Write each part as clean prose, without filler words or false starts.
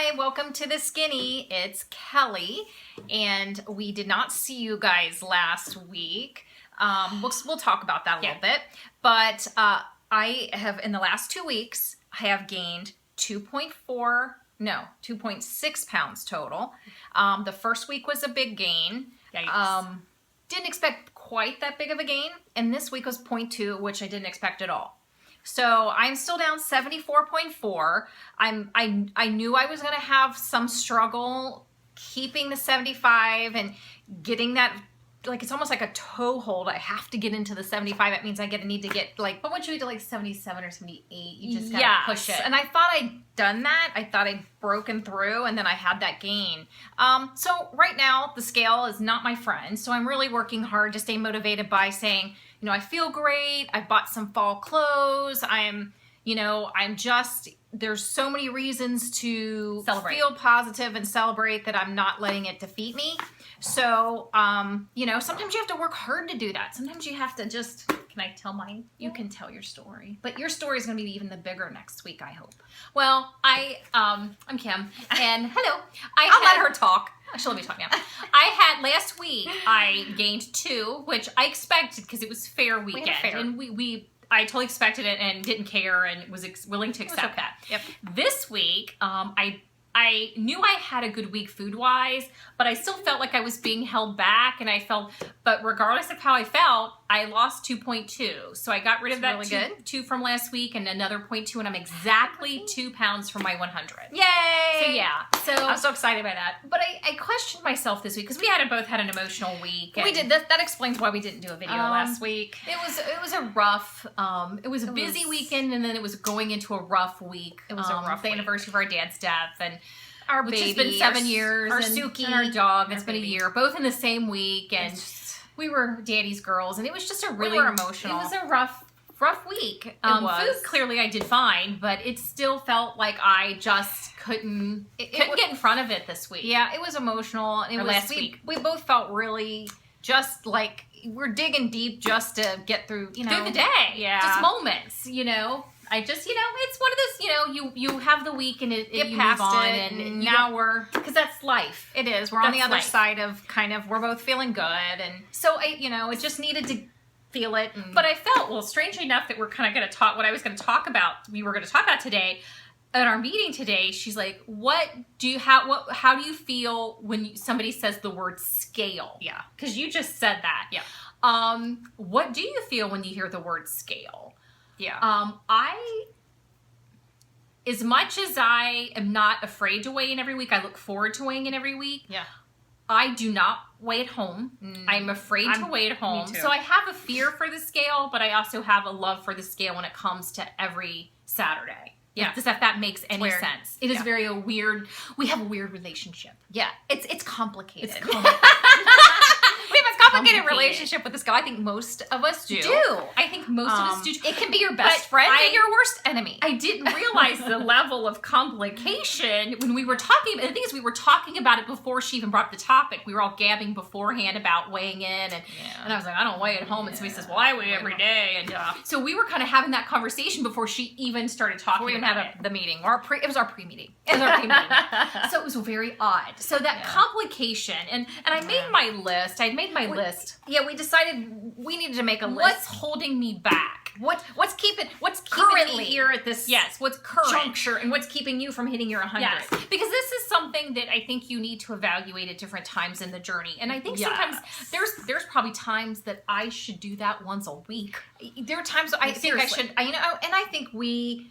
Hi, welcome to The Skinny. It's Kelly, and we did not see you guys last week. We'll talk about that a little bit, but I have, in the last 2 weeks, I have gained 2.6 pounds total. The first week was a big gain. Didn't expect quite that big of a gain, and this week was 0.2, which I didn't expect at all. So I'm still down 74.4. I knew I was going to have some struggle keeping the 75 and getting that, like, it's almost like a toe hold. I have to get into the 75. That means I need to get, like, but once you get to like 77 or 78, you just gotta push it. And I thought I'd done that. I thought I'd broken through, and then I had that gain. So right now the scale is not my friend. So I'm really working hard to stay motivated by saying, you know, I feel great. I bought some fall clothes. There's so many reasons to feel positive and celebrate that I'm not letting it defeat me. So, sometimes you have to work hard to do that. Sometimes you have to just, can I tell mine? You can tell your story, but your story is going to be even the bigger next week, I hope. Well, I'm Kim, and hello. I'll let her talk. She'll let me talk now. Last week, I gained 2, which I expected because it was fair weekend. And I totally expected it and didn't care and was willing to accept that. Yep. This week, I knew I had a good week food-wise, but I still felt like I was being held back, but regardless of how I felt, I lost 2.2. So I got rid of that really 2 from last week and another 0.2, and I'm exactly 2 pounds from my 100. Yay! So yeah. So I'm so excited by that. But I questioned myself this week because we both had an emotional week. We did. That explains why we didn't do a video last week. It was a rough, it was a busy weekend, and then it was going into a rough week. It was a rough the week. anniversary of our dad's death, and our which baby, has been 7 years, our and Suki, and our dog. It's been baby. a year, both in the same week, and we were daddy's girls, and it was just we were emotional. It was a rough week. Was. Food, clearly I did fine, but it still felt like I just couldn't get in front of it this week. Yeah, it was emotional. Last week. We both felt really just like we're digging deep just to get through, through the day. Yeah. Just moments, I just, it's one of those, you have the week and you move on it, and now because that's life. It is. We're on the other life. side of we're both feeling good. And so, it just needed to feel it. But I felt, strangely enough, that we're kind of going to talk, we were going to talk about today, at our meeting today. She's like, how do you feel when somebody says the word scale? Yeah. Because you just said that. Yeah. What do you feel when you hear the word scale? Yeah. As much as I am not afraid to weigh in every week, I look forward to weighing in every week. Yeah. I do not weigh at home. I'm afraid to weigh at home. Me too. So I have a fear for the scale, but I also have a love for the scale when it comes to every Saturday. Yeah. If that makes any weird. sense. It is very weird. We have a weird relationship. Yeah. It's complicated. It's complicated. We have a complicated relationship with this guy. I think most of us do. I think most of us do. It can be your best friend and your worst enemy. I didn't realize the level of complication when we were talking about it. The thing is, we were talking about it before she even brought up the topic. We were all gabbing beforehand about weighing in, and I was like, I don't weigh at home. And somebody says, well, I weigh every day. And so we were kind of having that conversation before she even started talking We about didn't it. have the meeting. It was our pre-meeting. So it was very odd. So that complication, and I made my list. I made my list. Yeah, we decided we needed to make a list. What's holding me back? What's keeping Currently me here at this what's current juncture, and what's keeping you from hitting your 100? Yes, because this is something that I think you need to evaluate at different times in the journey. And I think sometimes there's probably times that I should do that once a week. There are times I think I should, and I think we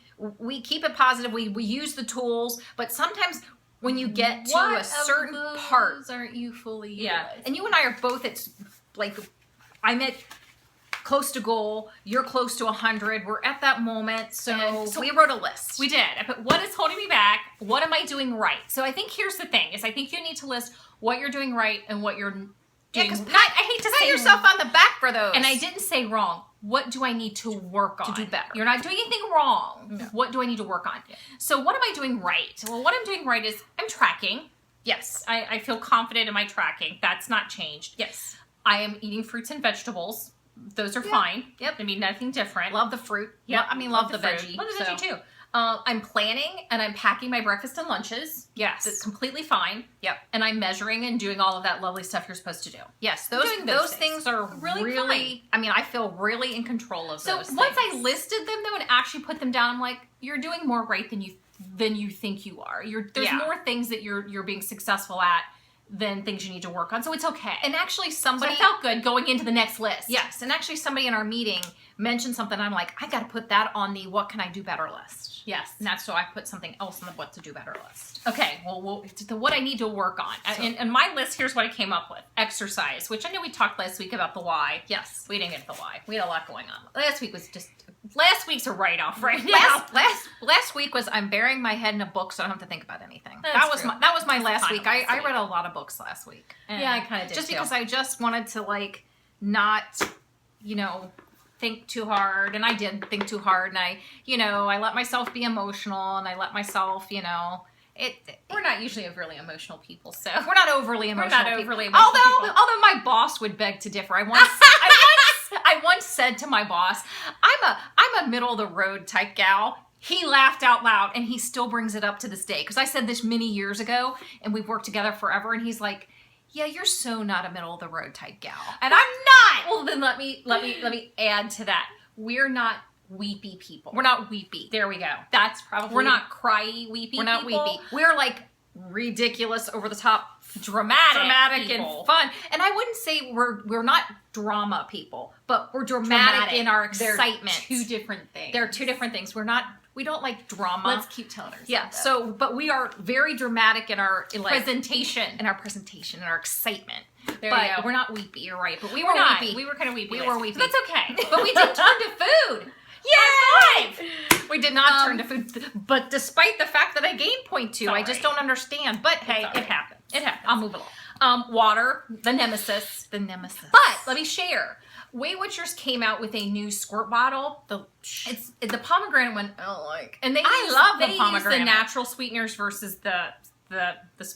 keep it positive. We use the tools, but sometimes when you get to a certain part, aren't you fully? Yeah, and you and I are both at I'm at close to goal. You're close to 100. We're at that moment. So we wrote a list. We did. I put what is holding me back? What am I doing right? So I think here's the thing: I think you need to list what you're doing right and what you're doing. Because I hate to pat say yourself on the back for those. And I didn't say wrong. What do I need to work on? To do better. You're not doing anything wrong. No. What do I need to work on? Yeah. So what am I doing right? Well, what I'm doing right is I'm tracking. Yes. I feel confident in my tracking. That's not changed. Yes. I am eating fruits and vegetables. Those are fine. Yep. I mean, nothing different. Love the fruit. Yeah. Love the fruit. veggie. Love the veggie too. I'm planning and I'm packing my breakfast and lunches. Yes. That's completely fine. Yep. And I'm measuring and doing all of that lovely stuff you're supposed to do. Yes, Doing those things are Really really I mean, I feel really in control of So those once I things. listed them though and actually put them down, I'm like, you're doing more right than you think you are. There's Yeah. more things that you're being successful at than things you need to work on. So it's okay. And actually so somebody I felt good going into the next list. Yes, and actually somebody in our meeting mentioned something. I'm like, I got to put that on the what can I do better list. Yes. And that's so I put something else on the what to do better list. Okay, well, what I need to work on. So- and my list, here's what I came up with. Exercise, which I know we talked last week about the why. Yes. We didn't get the why. We had a lot going on. Last week's a write-off right now. Last week was I'm burying my head in a book so I don't have to think about anything. That's That was true. my last Kind week. of last I week. read a lot of books last week. And Yeah, I kinda did just too. because I just wanted to like not, think too hard, and I did think too hard, and I let myself be emotional, and I let myself, We're not usually really emotional people, so. we're not overly emotional. not people. overly emotional people. Although my boss would beg to differ. I once said to my boss, I'm a middle of the road type gal. He laughed out loud, and he still brings it up to this day because I said this many years ago, and we've worked together forever. And he's like, "Yeah, you're so not a middle of the road type gal," and I'm not. Well, then let me add to that. We're not weepy people. We're not weepy. There we go. That's probably. We're not cryy, weepy. We're not people. weepy. We're like ridiculous, over the top, Dramatic and people. fun. And I wouldn't say we're not drama people, but we're dramatic in our excitement. They're two different things. They're two different things. We don't like drama. Let's keep telling ourselves. Yeah. So, but we are very dramatic in our presentation. and our excitement. There but you go. we're not weepy. You're right. But we We're were not. weepy. We were kind of weepy. We last were week. weepy. But that's okay. But we did turn to food. Yay! We did not turn to food. But despite the fact that I gained 0.2, I just don't understand. But hey, all right. it happens. It happens. I'll move along. Water, the nemesis. The nemesis. But let me share. Weight Watchers came out with a new squirt bottle. It's the pomegranate one. I don't like. And I love the they use pomegranate. the natural sweeteners versus the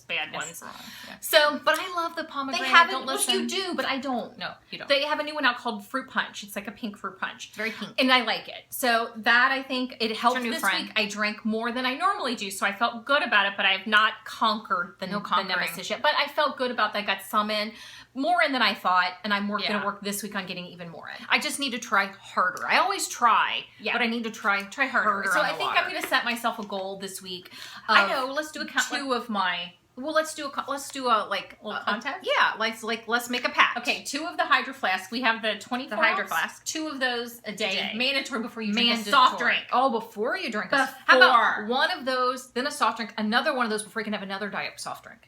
bad ones. Yeah. So, But I love the pomegranate. they haven't. Don't Well, listen. you do, but I don't. No, you don't. They have a new one out called Fruit Punch. It's like a pink fruit punch. It's very pink. And I like it. So that, I think, it helped It's your new this friend. week. I drank more than I normally do, so I felt good about it, but I have not conquered the conquering. nemesis yet. But I felt good about that. I got some in, more in than I thought, and I'm going Yeah. to work this week on getting even more in. I just need to try harder. I always try, Yeah. but I need to try harder. So on I the think water. I'm going to set myself a goal this week. I of know. Let's do a two of my... Well, let's do a like Little contest? Yeah, let's make a pact. Okay, 2 of the Hydro Flasks. We have the 24 The Hydro ounce. Flask. 2 of those a day. day. Mandatory before you drink a Mandatory. soft drink. Oh, before you drink. How Before. about one of those, then a soft drink, another one of those before you can have another diet soft drink?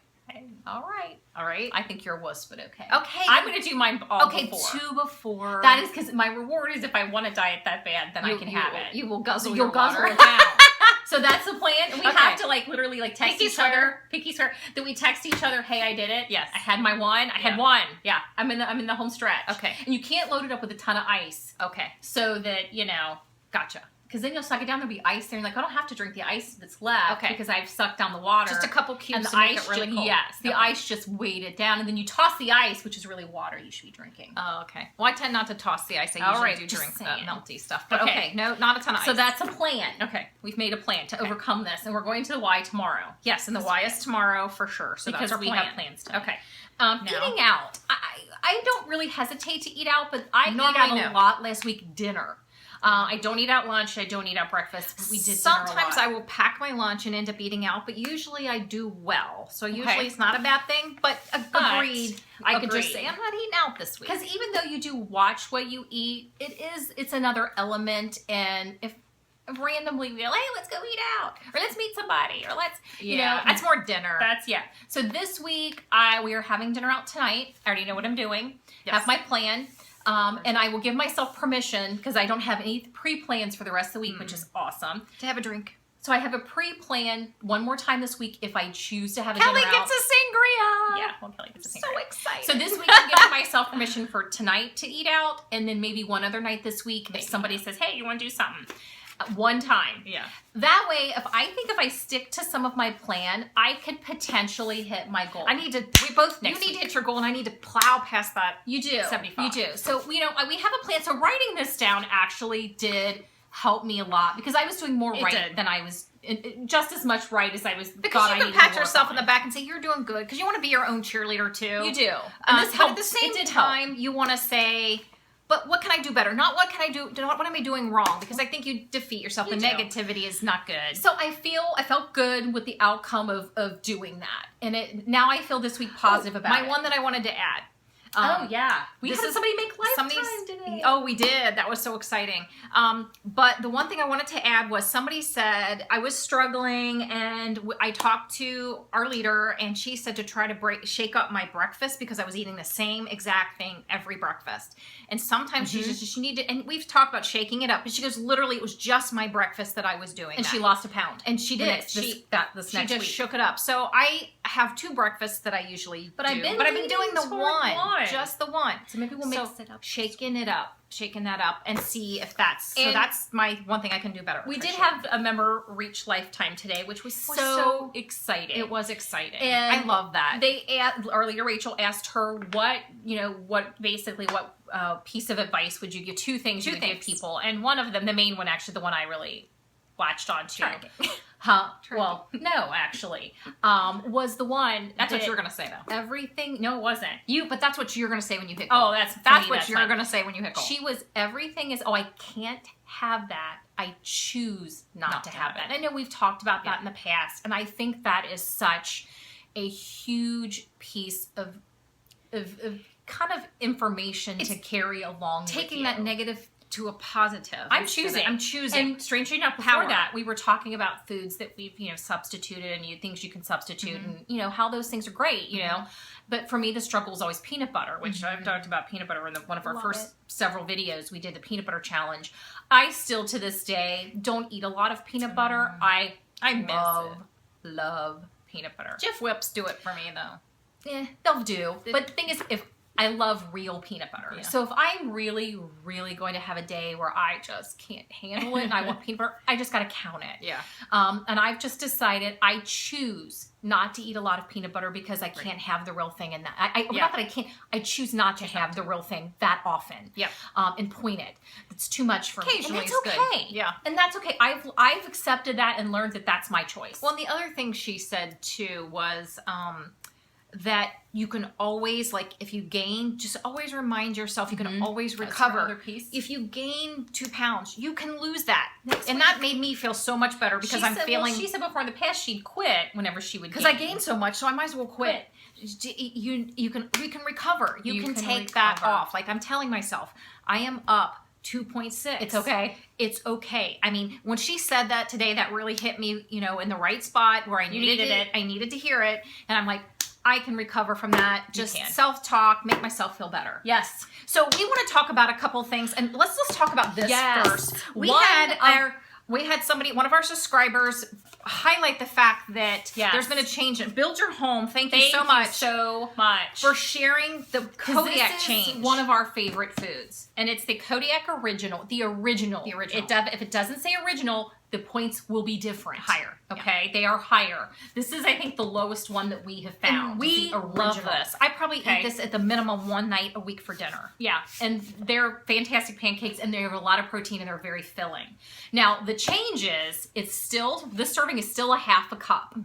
All right. All right. I think you're a wuss, but okay. Okay. I'm going to do mine all Okay, before. 2 before. That is because my reward is if I want to diet that bad, then I can have it. You will guzzle You'll your guzzle water. it down. So that's the plan. And we Okay. have to literally text Picky each other. Picky swear. That we text each other, hey, I did it. Yes. I had my one. I had Yeah. one. Yeah. I'm in the home stretch. Okay. And you can't load it up with a ton of ice. Okay. So that, Gotcha. because then you'll suck it down. There'll be ice there. And I don't have to drink the ice that's left. Okay. Because I've sucked down the water. Just a couple And cubes the to make ice it really cold. Yes. The Okay. ice just weighed it down. And then you toss the ice, which is really water you should be drinking. Oh, okay. Well, I tend not to toss the ice. I All usually right, do just drink saying. melty stuff. But Okay. okay, no, not a ton of ice. So that's a plan. okay. We've made a plan to overcome this. And we're going to the Y tomorrow. Yes, and the Y is tomorrow for sure. So Because that's our we plan. have plans tonight. Okay. Now. Eating out. I don't really hesitate to eat out, but I ate Normally, out a no. lot last week. Dinner. I don't eat out lunch. I don't eat out breakfast. We did Sometimes dinner a lot. I will pack my lunch and end up eating out, but usually I do well. So usually Okay. it's not a bad thing. But agreed. I could just agreed. say I'm not eating out this week. Because even though you do watch what you eat, it's another element. And if randomly we go, hey, let's go eat out, or let's meet somebody, or let's, that's more dinner. That's So this week, we are having dinner out tonight. I already know what I'm doing. Yes. Have my plan. And I will give myself permission because I don't have any pre-plans for the rest of the week, which is awesome. to have a drink. So I have a pre-plan one more time this week if I choose to have a Kelly dinner out. gets a sangria. Yeah, well, Kelly gets a So sangria. excited. So this week I'm giving myself permission for tonight to eat out, and then maybe one other night this week if somebody says, hey, you want to do something? One time. Yeah. That way, if I stick to some of my plan, I could potentially hit my goal. We both, Next you need week. to hit your goal and I need to plow past that. You do. 75. You do. So, we have a plan. So writing this down actually did helped me a lot because I was doing more It right did. than I was, just as much right as I was. Because thought you I can needed to pat work yourself on. on the back and say you're doing good because you want to be your own cheerleader too. You do, and this But helped. at the same It did help. time, you want to say, but what can I do better? Not what can I do, what am I doing wrong? Because I think you defeat yourself. You The do. negativity is not good. So I felt good with the outcome of doing that, and now I feel this week positive about my it. one that I wanted to add. Yeah, we this had is- somebody make lifetime Somebody's, today. oh, we did. That was so exciting. But the one thing I wanted to add was somebody said I was struggling, and I talked to our leader, and she said to try to shake up my breakfast because I was eating the same exact thing every breakfast. And sometimes she needed, and we've talked about shaking it up, but she goes, literally, it was just my breakfast that I was doing, and that. she lost a pound. And she The did. next- this She next just week. shook it up. So I have 2 breakfasts that I usually But do. I've been doing leaning the toward one, one. just the one. So maybe we'll mix it up. Shaking that up, and see if that's. So And that's my one thing I can do better. We for did sure. have a member reach lifetime today, which was so exciting. It was exciting. And I love that. Earlier Rachel asked her what piece of advice would you give? 2 things you would give people, and one of them, the main one, actually, the one I really latched onto. Tracking. Huh? Tracking. Well, no, actually, was the one. That's what that you were gonna say though. Everything. No, it wasn't. But that's what you're gonna say when you hit. Oh, that's that's what you're fine. gonna say when you hit goal. She was, everything is, I can't have that. I choose not to have that. I know we've talked about that in the past, and I think that is such a huge piece of kind of information to carry along. taking with that you. negative to a positive. I'm choosing. And strangely enough, before Power. that, we were talking about foods that we've, substituted, and things you can substitute, and how those things are great, But for me, the struggle is always peanut butter, which I've talked about peanut butter in one of our first several videos. We did the peanut butter challenge. I still, to this day, don't eat a lot of peanut butter. I love peanut butter. Jif Whips do it for me though. They'll do. But the thing is, if I love real peanut butter. Yeah. So if I'm really, really going to have a day where I just can't handle it and I want peanut butter, I just got to count it. Yeah. And I've just decided I choose not to eat a lot of peanut butter because I can't have the real thing in that. Not that I can't. I choose not to have the real thing that often. Yeah. And point it. It's too much for me. Occasionally And it's that's good. okay. Yeah. And that's okay. I've accepted that and learned that that's my choice. Well, and the other thing she said too was that you can always, like, if you gain, just always remind yourself you can always That's recover. another piece. If you gain 2 pounds, you can lose that. That's And what that made me feel so much better because I'm feeling. she said before in the past she'd quit whenever she would. Because I gained so much, so I might as well quit. We can recover. You can take that recover. off. Like I'm telling myself, I am up 2.6. It's okay. It's okay. I mean, when she said that today, that really hit me, in the right spot where I needed it. I needed to hear it, and I'm like, I can recover from that. Just can. self-talk, make myself feel better. Yes. So we want to talk about a couple things, and let's talk about this Yes. first. We One had somebody, one of our subscribers, highlight the fact that Yes. there's been a change in Build Your Home. Thank you so much for sharing the Kodiak this change. is one of our favorite foods, and it's the Kodiak original. The original. If it doesn't say original, the points will be different. Higher. Okay, they are higher. This is, I think, the lowest one that we have found. And we the love original. this. I probably Okay. eat this at the minimum 1 night a week for dinner. Yeah, and they're fantastic pancakes, and they have a lot of protein, and they're very filling. Now, the change is, this serving is still a half a cup,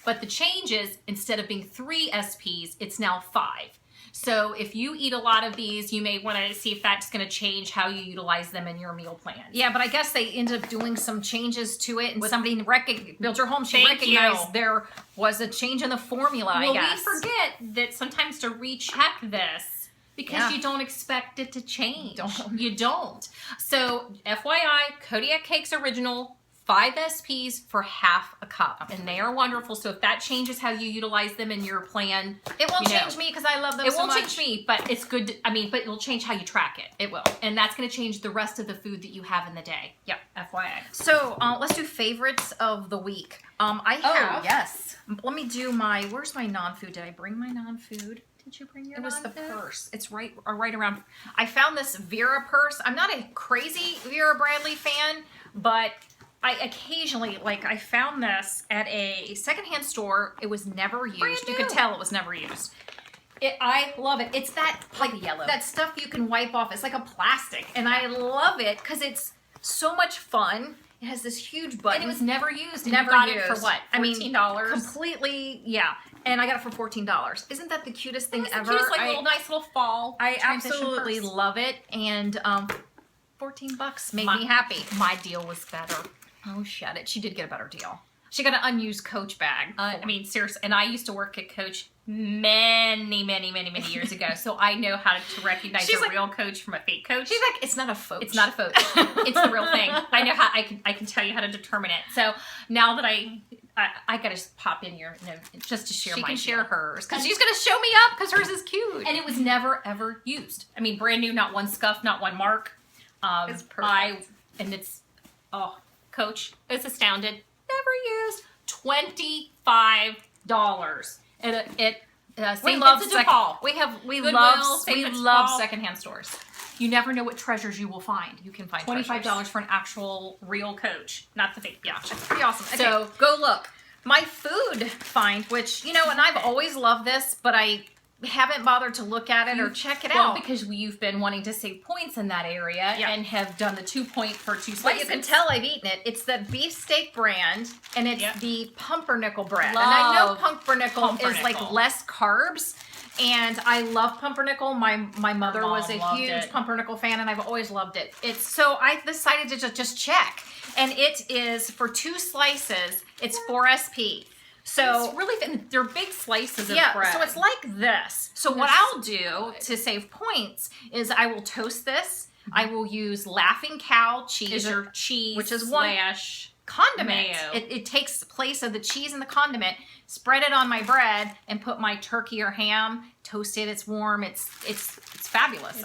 but the change is, instead of being 3 SPs, it's now 5. So if you eat a lot of these, you may want to see if that's going to change how you utilize them in your meal plan. Yeah, but I guess they ended up doing some changes to it, and somebody Build Your Home, she Thank recognized you. there was a change in the formula, I guess. We forget that sometimes to recheck this because you don't expect it to change. You don't. So, FYI, Kodiak Cakes Original, 5 SPs for half a cup, and they are wonderful. So if that changes how you utilize them in your plan, It won't change me because I love them it so won't much. change me, but it's good. But it'll change how you track it. It will. And that's going to change the rest of the food that you have in the day. Yep. FYI. So let's do favorites of the week. I have. yes. Let me do where's my non-food? Did I bring my non-food? Did you bring your It was the non-food? purse. It's right around. I found this Vera purse. I'm not a crazy Vera Bradley fan, but I occasionally, I found this at a secondhand store. It was never used. Brand You could new. tell it was never used. I love it. It's that Yellow. that stuff you can wipe off. It's like a plastic, and I love it because it's so much fun. It has this huge button. And it was never used. And Never you got used. it for what? $14? Completely, yeah. And I got it for $14. Isn't that the cutest thing ever? It's like a nice little fall. I transition absolutely purse. love it. And $14 made me happy. My deal was better. Oh, shut it. She did get a better deal. She got an unused Coach bag. I mean, seriously. And I used to work at Coach many years ago, so I know how to recognize a real Coach from a fake Coach. She's like, it's not a Foach. It's not a Foach. It's the real thing. I know how I can tell you how to determine it. So now that I gotta just pop in here just to share. She my can deal. share hers because she's gonna show me up because hers is cute. And it was never ever used. I mean, brand new, not one scuff, not one mark. It's perfect. Coach is astounded. Never used. $25. We love DePaul. secondhand stores. You never know what treasures you will find. You can find $25 treasures. for an actual real Coach, not the fake. Yeah, it's pretty awesome. Okay, So go look. My food find, which and I've always loved this, but I haven't bothered to look at it or check it out. Because you've been wanting to save points in that area and have done the 2 point for 2 slices. But you can tell I've eaten it. It's the beefsteak brand, and it's the pumpernickel bread. Love and I know pumpernickel is like pumpernickel. less carbs, and I love pumpernickel. My mother was a loved huge it. pumpernickel fan, and I've always loved it. So I decided to just check, and it is for 2 slices. It's 4 SP. So it's really they're big slices of bread. so it's like this. So what I'll do to save points is I will toast this. I will use Laughing Cow cheese, Is your cheese, which is slash condiment. mayo. It takes place of the cheese and the condiment. Spread it on my bread and put my turkey or ham. Toast it. It's warm. It's fabulous.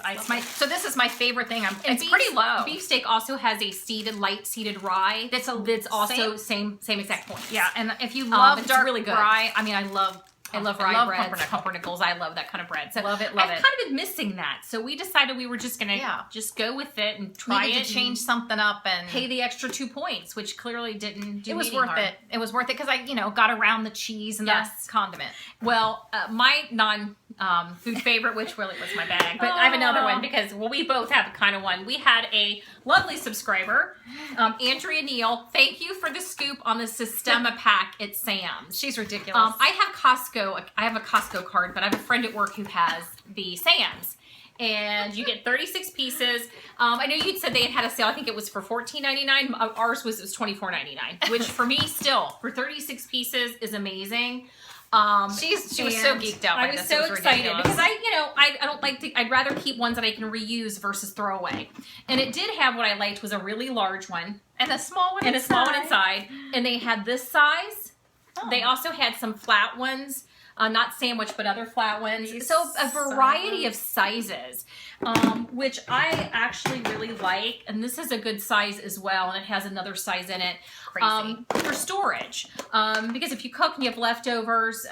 So this is my favorite thing. It's pretty low. Beefsteak also has a light seeded rye. That's also same exact point. Yeah, and if you love it's dark really good. rye, I mean, I love rye bread, pumpernickel. pumpernickels. I love that kind of bread. So love it. I've kind of been missing that. So we decided we were just gonna just go with it and try Needed it. to change something up and pay the extra 2 points, which clearly didn't do. It was worth it. It was worth it because I got around the cheese and the condiment. Well, my food favorite, which really was my bag, but I have another one because we both have a kind of one. We had a lovely subscriber, Andrea Neal. Thank you for the scoop on the Sistema pack at Sam's. She's ridiculous. I have Costco. I have a Costco card, but I have a friend at work who has the Sam's. And you get 36 pieces. I know you'd said they had a sale. I think it was for $14.99. Ours was $24.99, which for me still, for 36 pieces is amazing. She was so geeked out by I was this. so It was excited ridiculous. because I don't like to, I'd rather keep ones that I can reuse versus throw away. And it did have what I liked was a really large one. And a small one And inside. a small one inside. And they had this size. Oh. They also had some flat ones. Not sandwich, but other flat ones. These So a variety of sizes, which I actually really like. And this is a good size as well. And it has another size in it. Crazy. For storage. Because if you cook and you have leftovers,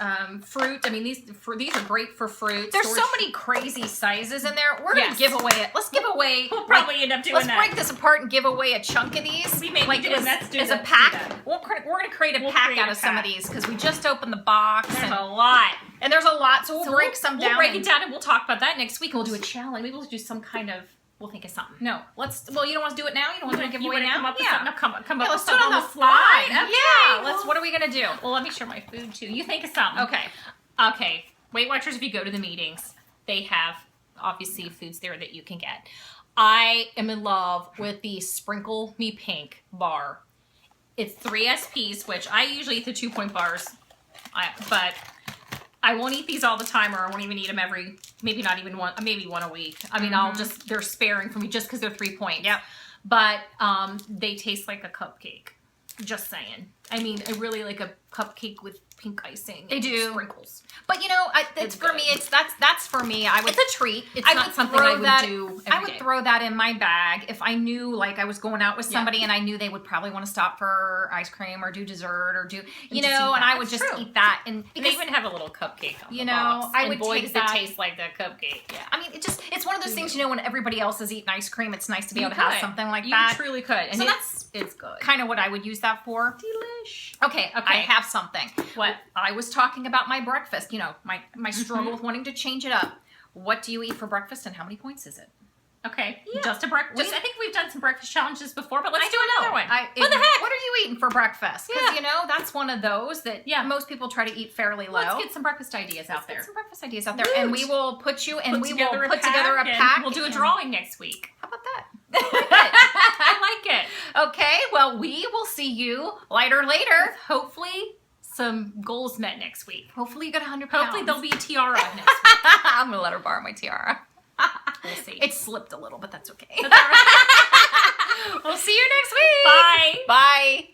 fruit, I mean, these are great for fruit. There's storage. so many crazy sizes in there. We're going to give away it. Let's give away. We'll probably end up doing let's that. break this apart and give away a chunk of these. We may be doing that. As a pack. We're going to create a pack out of some of these because we just opened the box. There's a lot. And there's a lot, so we'll break some down. We'll break it down and we'll talk about that next week. We'll do a challenge. Maybe we'll do some kind of, we'll think of something. No, well, you don't want to do it now? You don't want to give away now? Come up with something? No, come up with let's do something it on the fly. Okay. Yeah. What are we going to do? Well, let me share my food too. You think of something. Okay. Weight Watchers, if you go to the meetings, they have obviously foods there that you can get. I am in love with the Sprinkle Me Pink bar. It's 3 SPs, which I usually eat the 2 point bars, but I won't eat these all the time, or I won't even eat them maybe one a week. I mean, they're sparing for me just because they're 3 points. Yep. But they taste like a cupcake. Just saying. I mean, I really like a cupcake with pink icing. They do. Sprinkles. But it's for good. me. That's for me. It's a treat. It's not something I would do every I would day. throw that in my bag if I knew, like, I was going out with somebody and I knew they would probably want to stop for ice cream or do dessert or and I would just eat that. And they even have a little cupcake on the box. I and would boy, take does that. it taste like the cupcake. Yeah. I mean, it's one of those things, when everybody else is eating ice cream, it's nice to be able to have something like you that. You truly could. And so it's good. Kind of what I would use that for. Delish. Okay. I have something. What? I was talking about my breakfast, my struggle with wanting to change it up. What do you eat for breakfast and how many points is it? Okay. Yeah. Just a breakfast. I think we've done some breakfast challenges before, but let's do another one. What the heck? What are you eating for breakfast? Because, Yeah. you know, that's one of those that most people try to eat fairly low. Let's get some breakfast ideas out there. Get some breakfast ideas out there. And we will put you, and we will put together a and pack. We'll do a drawing next week. How about that? I like it. Okay, well, we will see you later. Hopefully, some goals met next week. Hopefully you get 100 pounds. Hopefully there'll be a tiara next week. I'm going to let her borrow my tiara. We'll see. It slipped a little, but that's okay. That's all right. We'll see you next week. Bye. Bye.